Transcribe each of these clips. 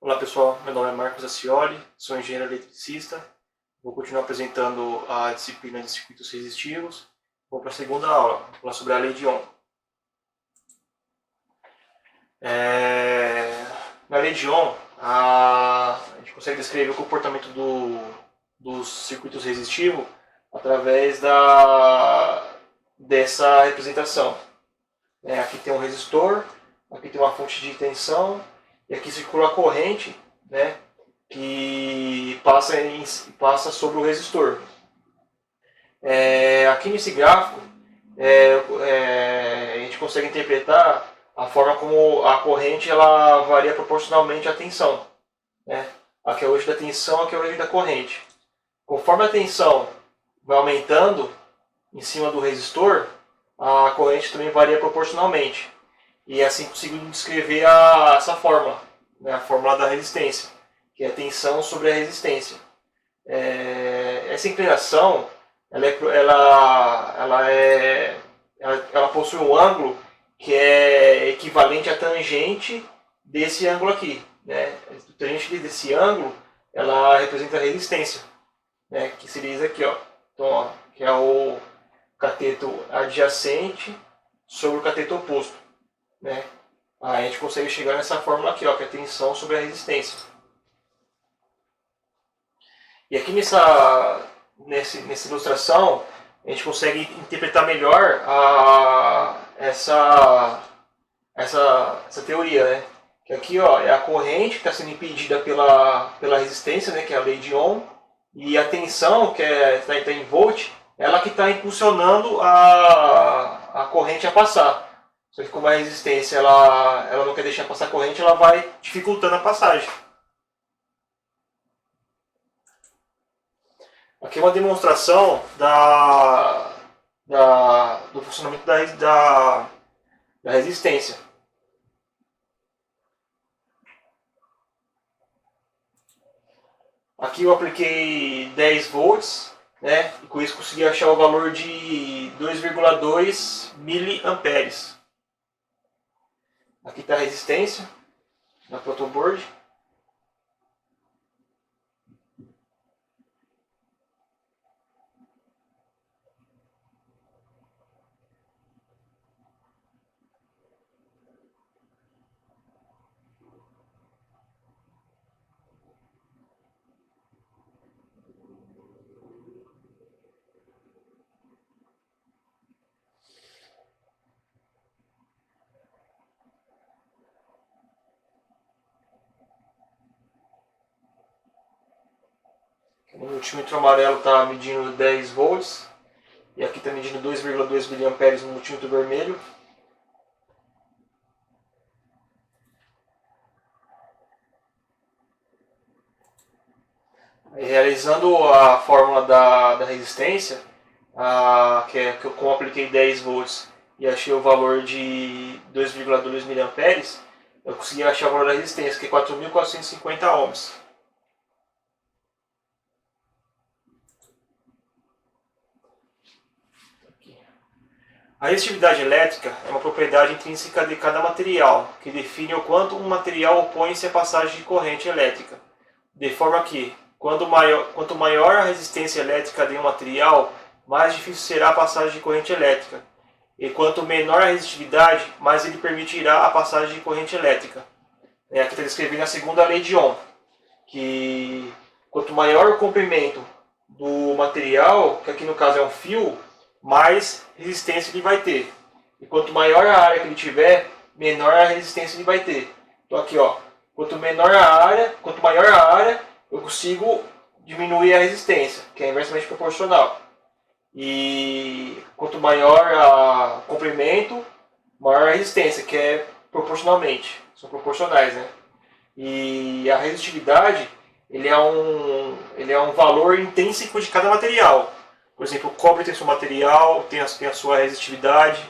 Olá pessoal, meu nome é Marcos Acioli, sou engenheiro eletricista. Vou continuar apresentando a disciplina de circuitos resistivos. Vou para a segunda aula, vou falar sobre a lei de Ohm. Na lei de Ohm, a gente consegue descrever o comportamento dos circuitos resistivos através dessa representação. Aqui tem um resistor, aqui tem uma fonte de tensão, e aqui circula a corrente, né, que passa sobre o resistor. Aqui nesse gráfico, a gente consegue interpretar a forma como a corrente ela varia proporcionalmente à tensão. Né? Aqui é o eixo da tensão, aqui é o eixo da corrente. Conforme a tensão vai aumentando em cima do resistor, a corrente também varia proporcionalmente. E assim consigo descrever essa fórmula, né? A fórmula da resistência, que é a tensão sobre a resistência. Essa inclinação ela possui um ângulo que é equivalente à tangente desse ângulo aqui. Né? A tangente desse ângulo ela representa a resistência, né? Que seria isso aqui, ó. Então, ó, que é o cateto adjacente sobre o cateto oposto. Né? A gente consegue chegar nessa fórmula aqui, ó, que é a tensão sobre a resistência. E aqui nessa ilustração, a gente consegue interpretar melhor essa teoria. Né? Que aqui, ó, é a corrente que está sendo impedida pela resistência, né, que é a lei de Ohm, e a tensão, que está em volt, ela que está impulsionando a corrente a passar. Só que como a resistência ela não quer deixar passar a corrente, ela vai dificultando a passagem. Aqui é uma demonstração do funcionamento da resistência. Aqui eu apliquei 10 volts, né? E com isso consegui achar o valor de 2,2 miliamperes. Aqui está a resistência na protoboard. O multímetro amarelo está medindo 10 volts. E aqui está medindo 2,2 miliamperes no multímetro vermelho. Realizando a fórmula da resistência, como eu apliquei 10 volts e achei o valor de 2,2 miliamperes, eu consegui achar o valor da resistência, que é 4.450 ohms. A resistividade elétrica é uma propriedade intrínseca de cada material, que define o quanto um material opõe-se à passagem de corrente elétrica, de forma que, quanto maior a resistência elétrica de um material, mais difícil será a passagem de corrente elétrica, e quanto menor a resistividade, mais ele permitirá a passagem de corrente elétrica. Aqui está descrevendo a segunda lei de Ohm, que quanto maior o comprimento do material, que aqui no caso é um fio, mais resistência ele vai ter. E quanto maior a área que ele tiver, menor a resistência ele vai ter. Então aqui, ó, quanto maior a área, eu consigo diminuir a resistência, que é inversamente proporcional. E quanto maior o comprimento, maior a resistência, que é proporcionalmente. São proporcionais, né? E a resistividade, ele é um valor intrínseco de cada material. Por exemplo, o cobre tem seu material, tem a sua resistividade,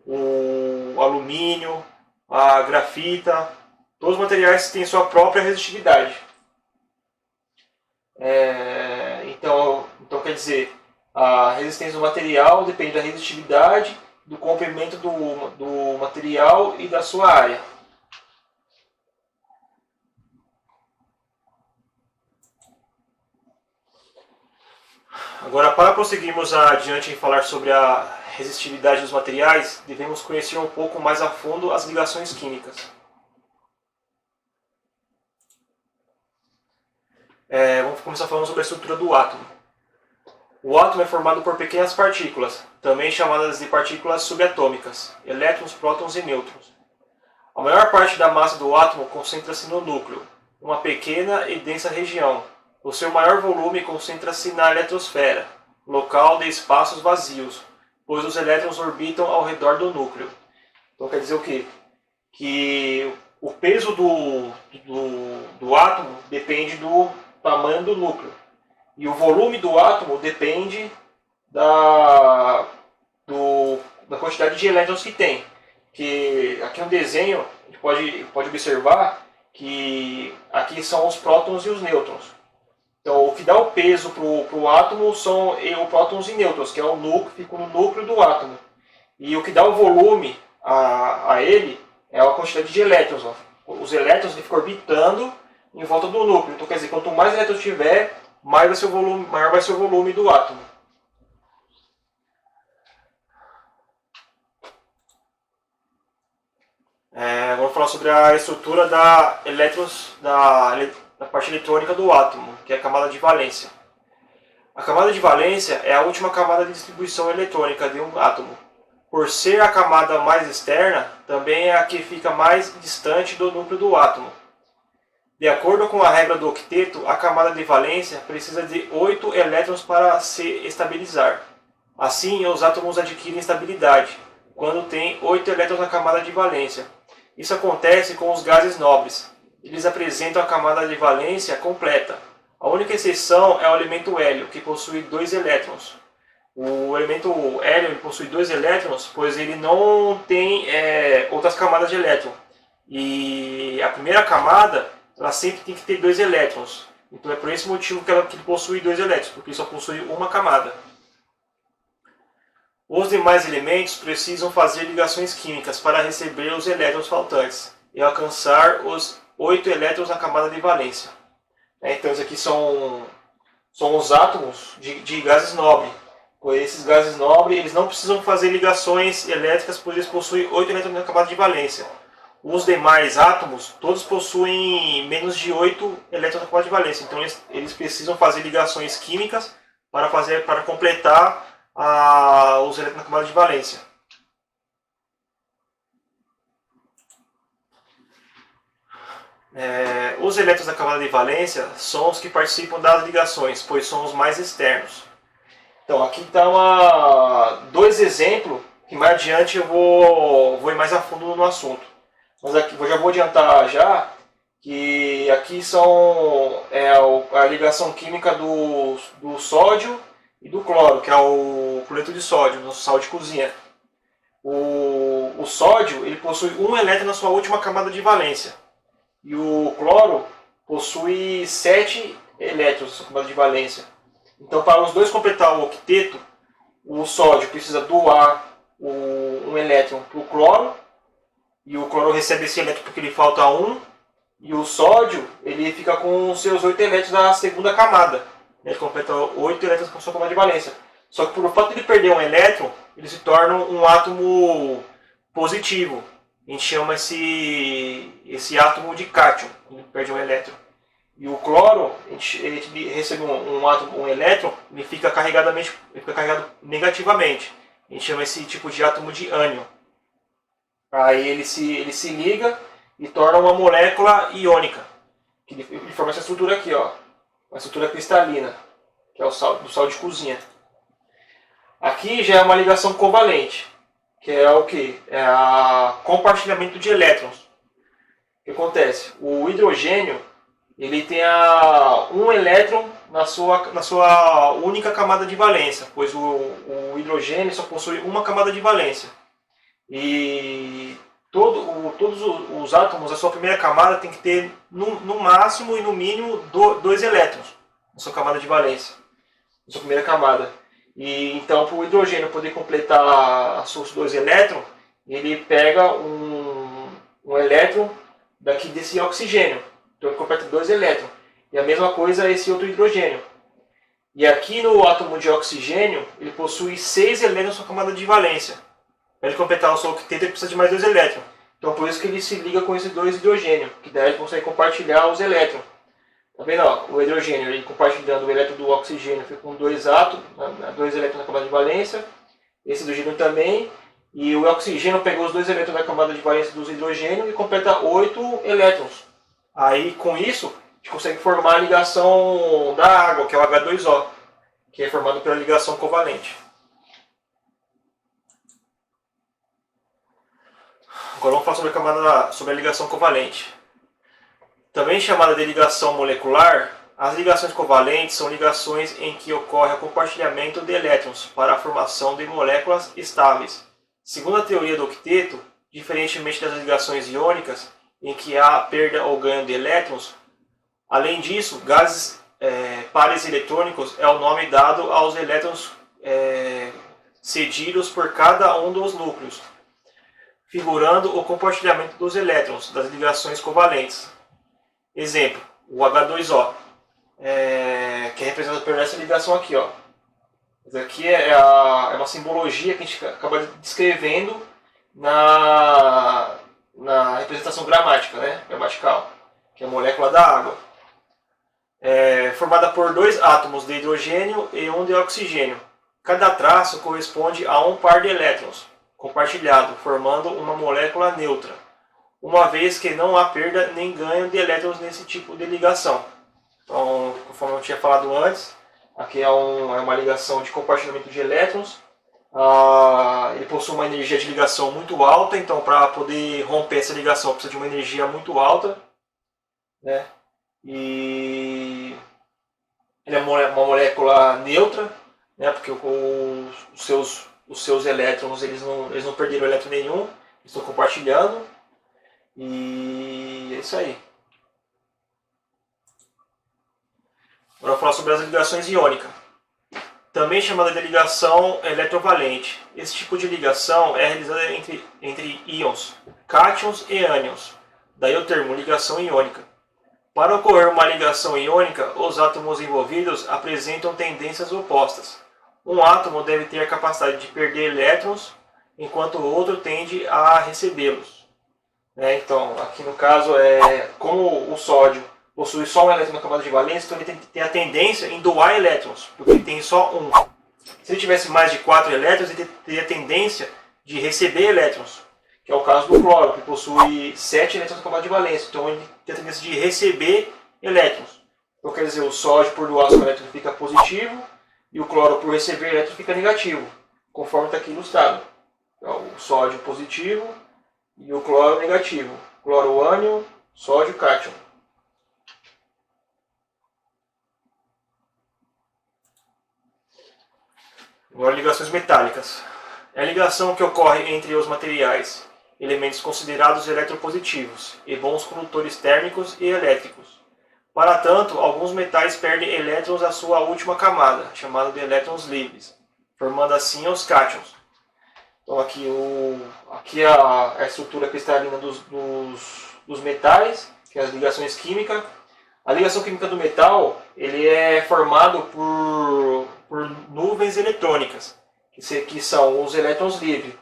o alumínio, a grafita, todos os materiais têm sua própria resistividade. Então quer dizer, a resistência do material depende da resistividade, do comprimento do material e da sua área. Agora, para prosseguirmos adiante em falar sobre a resistividade dos materiais, devemos conhecer um pouco mais a fundo as ligações químicas. Vamos começar falando sobre a estrutura do átomo. O átomo é formado por pequenas partículas, também chamadas de partículas subatômicas, elétrons, prótons e nêutrons. A maior parte da massa do átomo concentra-se no núcleo, uma pequena e densa região. O seu maior volume concentra-se na eletrosfera, local de espaços vazios, pois os elétrons orbitam ao redor do núcleo. Então quer dizer o quê? Que o peso do átomo depende do tamanho do núcleo. E o volume do átomo depende da quantidade de elétrons que tem. Que aqui no desenho a gente pode observar que aqui são os prótons e os nêutrons. Então o que dá o peso para o átomo são os prótons e nêutrons, que é o núcleo, fica no núcleo do átomo. E o que dá o volume a ele é a quantidade de elétrons. Ó. Os elétrons ficam orbitando em volta do núcleo. Então quer dizer, quanto mais elétrons tiver, maior vai ser o volume do átomo. Agora vou falar sobre a estrutura da parte eletrônica do átomo, que é a camada de valência. A camada de valência é a última camada de distribuição eletrônica de um átomo. Por ser a camada mais externa, também é a que fica mais distante do núcleo do átomo. De acordo com a regra do octeto, a camada de valência precisa de 8 elétrons para se estabilizar. Assim, os átomos adquirem estabilidade, quando tem 8 elétrons na camada de valência. Isso acontece com os gases nobres. Eles apresentam a camada de valência completa. A única exceção é o elemento hélio, que possui 2 elétrons. O elemento hélio possui 2 elétrons, pois ele não tem outras camadas de elétron. E a primeira camada, ela sempre tem que ter 2 elétrons. Então é por esse motivo que ele possui 2 elétrons, porque ele só possui uma camada. Os demais elementos precisam fazer ligações químicas para receber os elétrons faltantes e alcançar os 8 elétrons na camada de valência. Então, esses aqui são os átomos de gases nobres. Esses gases nobres eles não precisam fazer ligações elétricas, pois eles possuem 8 elétrons na camada de valência. Os demais átomos, todos possuem menos de 8 elétrons na camada de valência. Então, eles precisam fazer ligações químicas para completar os elétrons na camada de valência. Os elétrons da camada de valência são os que participam das ligações, pois são os mais externos. Então aqui está dois exemplos que mais adiante eu vou ir mais a fundo no assunto. Mas aqui eu já vou adiantar que aqui são a ligação química do sódio e do cloro, que é o cloreto de sódio, nosso sal de cozinha. O sódio ele possui um elétron na sua última camada de valência. E o cloro possui 7 elétrons na sua camada de valência. Então, para os dois completar o octeto, o sódio precisa doar um elétron para o cloro. E o cloro recebe esse elétron porque lhe falta um. E o sódio ele fica com os seus 8 elétrons na segunda camada. Ele completa 8 elétrons com a sua camada de valência. Só que por o fato de ele perder um elétron, ele se torna um átomo positivo. A gente chama esse átomo de cátion, quando ele perde um elétron. E o cloro, ele recebe um elétron, ele fica carregado negativamente. A gente chama esse tipo de átomo de ânion. Aí ele se liga e torna uma molécula iônica, que ele forma essa estrutura aqui, ó, uma estrutura cristalina, que é o sal de cozinha. Aqui já é uma ligação covalente, que é o que? É o compartilhamento de elétrons. O que acontece? O hidrogênio ele tem um elétron na sua única camada de valência, pois o hidrogênio só possui uma camada de valência. E todos os átomos, a sua primeira camada tem que ter no máximo e no mínimo 2 elétrons na sua camada de valência, na sua primeira camada. E então, para o hidrogênio poder completar os seus 2 elétrons, ele pega um elétron desse oxigênio. Então ele completa 2 elétrons. E a mesma coisa esse outro hidrogênio. E aqui no átomo de oxigênio, ele possui 6 elétrons na camada de valência. Para ele completar o seu octeto, ele precisa de mais 2 elétrons. Então por isso que ele se liga com esses 2 hidrogênios, que daí ele consegue compartilhar os elétrons. Tá vendo? Ó, o hidrogênio, ele compartilhando o elétron do oxigênio, fica com 2 átomos, 2 elétrons na camada de valência. Esse hidrogênio também. E o oxigênio pegou os 2 elétrons da camada de valência dos hidrogênios e completa 8 elétrons. Aí com isso, a gente consegue formar a ligação da água, que é o H2O, que é formado pela ligação covalente. Agora vamos falar sobre a ligação covalente. Também chamada de ligação molecular, as ligações covalentes são ligações em que ocorre o compartilhamento de elétrons para a formação de moléculas estáveis. Segundo a teoria do octeto, diferentemente das ligações iônicas, em que há perda ou ganho de elétrons, além disso, gases pares eletrônicos é o nome dado aos elétrons cedidos por cada um dos núcleos, figurando o compartilhamento dos elétrons das ligações covalentes. Exemplo, o H2O, que é representado por essa ligação aqui. Ó. Isso aqui é uma simbologia que a gente acaba descrevendo na representação gramática, né? Gramatical, que é a molécula da água. Formada por 2 átomos de hidrogênio e 1 de oxigênio. Cada traço corresponde a um par de elétrons compartilhado, formando uma molécula neutra, uma vez que não há perda nem ganho de elétrons nesse tipo de ligação. Então, conforme eu tinha falado antes, aqui é uma ligação de compartilhamento de elétrons. Ele possui uma energia de ligação muito alta, então para poder romper essa ligação precisa de uma energia muito alta, né? E ele é uma molécula neutra, né? Porque os seus elétrons eles não perderam elétron nenhum, estão compartilhando. E é isso aí. Agora eu vou falar sobre as ligações iônicas, também chamada de ligação eletrovalente. Esse tipo de ligação é realizada entre íons, cátions e ânions. Daí o termo ligação iônica. Para ocorrer uma ligação iônica, os átomos envolvidos apresentam tendências opostas. Um átomo deve ter a capacidade de perder elétrons, enquanto o outro tende a recebê-los. Então, aqui no caso, como o sódio possui só um elétron na camada de valência, então ele tem a tendência em doar elétrons, porque ele tem só um. Se ele tivesse mais de 4 elétrons, ele teria a tendência de receber elétrons, que é o caso do cloro, que possui 7 elétrons na camada de valência, então ele tem a tendência de receber elétrons. Então quer dizer, o sódio por doar seu elétron fica positivo, e o cloro por receber elétron fica negativo, conforme está aqui ilustrado. Então, o sódio positivo e o cloro negativo. Cloro ânion, sódio cátion. Agora, ligações metálicas. É a ligação que ocorre entre os materiais, elementos considerados eletropositivos e bons condutores térmicos e elétricos. Para tanto, alguns metais perdem elétrons à sua última camada, chamada de elétrons livres, formando assim os cátions. Então aqui é a estrutura cristalina dos metais, que é as ligações químicas. A ligação química do metal ele é formado por nuvens eletrônicas, que são os elétrons livres.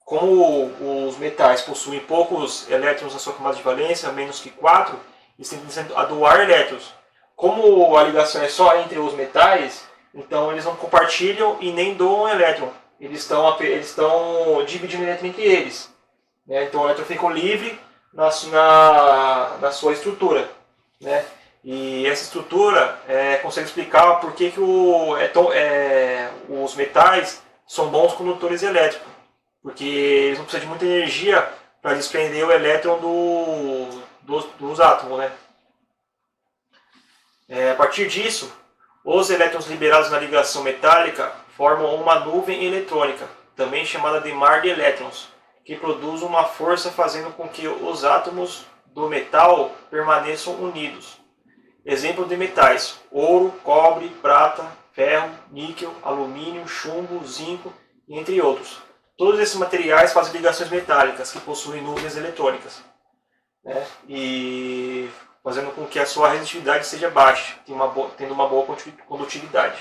Como os metais possuem poucos elétrons na sua camada de valência, menos que 4, eles tendem a doar elétrons. Como a ligação é só entre os metais, então eles não compartilham e nem doam elétron. Eles estão dividindo elétron entre eles. Então o elétron fica livre na sua estrutura. E essa estrutura consegue explicar por que os metais são bons condutores elétricos. Porque eles não precisam de muita energia para desprender o elétron dos átomos. A partir disso, os elétrons liberados na ligação metálica formam uma nuvem eletrônica, também chamada de mar de elétrons, que produz uma força fazendo com que os átomos do metal permaneçam unidos. Exemplo de metais: ouro, cobre, prata, ferro, níquel, alumínio, chumbo, zinco, entre outros. Todos esses materiais fazem ligações metálicas que possuem nuvens eletrônicas. E fazendo com que a sua resistividade seja baixa, tendo uma boa condutividade.